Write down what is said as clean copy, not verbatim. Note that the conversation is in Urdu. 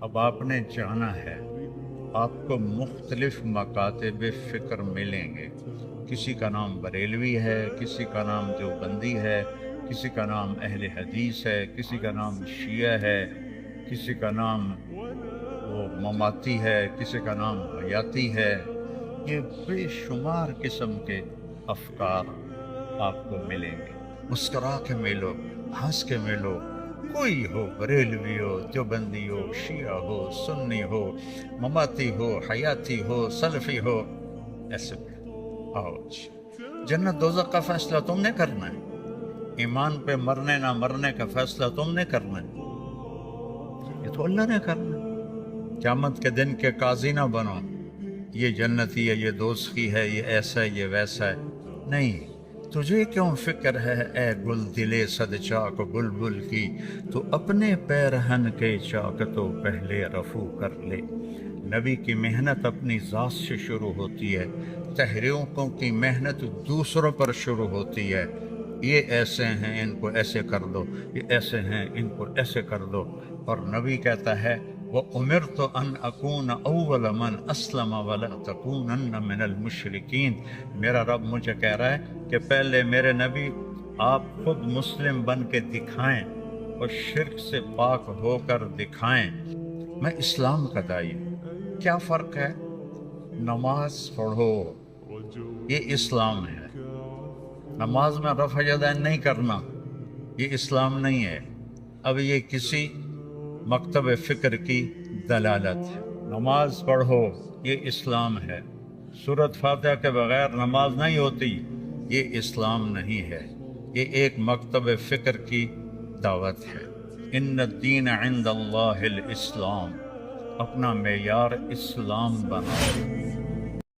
اب آپ نے جانا ہے، آپ کو مختلف مکاتب فکر ملیں گے۔ کسی کا نام بریلوی ہے، کسی کا نام دیوبندی ہے، کسی کا نام اہل حدیث ہے، کسی کا نام شیعہ ہے، کسی کا نام وہ مماتی ہے، کسی کا نام حیاتی ہے۔ یہ بے شمار قسم کے افکار آپ کو ملیں گے۔ مسکرا کے ملو، ہنس کے ملو، کوئی ہو، بریلوی ہو، دیوبندی ہو، شیعہ ہو، سنی ہو، مماتی ہو، حیاتی ہو، سلفی ہو، ایسے ملو۔ آؤ جی، جنت دوزخ کا فیصلہ تم نے کرنا ہے، ایمان پہ مرنے نہ مرنے کا فیصلہ تم نے کرنا ہے، یہ تو اللہ نے کرنا ہے۔ قیامت کے دن کے قاضی نہ بنو، یہ جنتی ہے، یہ دوزخی ہے، یہ ایسا ہے، یہ ویسا ہے، نہیں۔ تجھے کیوں فکر ہے اے گل دلے صد چاک بلبل کی، تو اپنے پیرہن کے چاک تو پہلے رفو کر لے۔ نبی کی محنت اپنی ذات سے شروع ہوتی ہے، تحریکوں کی محنت دوسروں پر شروع ہوتی ہے۔ یہ ایسے ہیں، ان کو ایسے کر دو، یہ ایسے ہیں، ان کو ایسے کر دو۔ اور نبی کہتا ہے وَأُمِرْتُ أَنْ أَكُونَ أَوَّلَ مَنْ أَسْلَمَ وَلَا تَكُونَنَّ مِنَ الْمُشْرِكِينَ۔ میرا رب مجھے کہہ رہا ہے کہ پہلے میرے نبی آپ خود مسلم بن کے دکھائیں اور شرک سے پاک ہو کر دکھائیں۔ میں اسلام کا داعی ہوں۔ کیا فرق ہے؟ نماز پڑھو، یہ اسلام ہے۔ نماز میں رفع یدین نہیں کرنا، یہ اسلام نہیں ہے۔ اب یہ کسی مکتب فکر کی دلالت ہے۔ نماز پڑھو، یہ اسلام ہے۔ سورۃ فاتحہ کے بغیر نماز نہیں ہوتی، یہ اسلام نہیں ہے، یہ ایک مکتب فکر کی دعوت ہے۔ ان الدین عند اللہ الاسلام، اپنا معیار اسلام بناؤ۔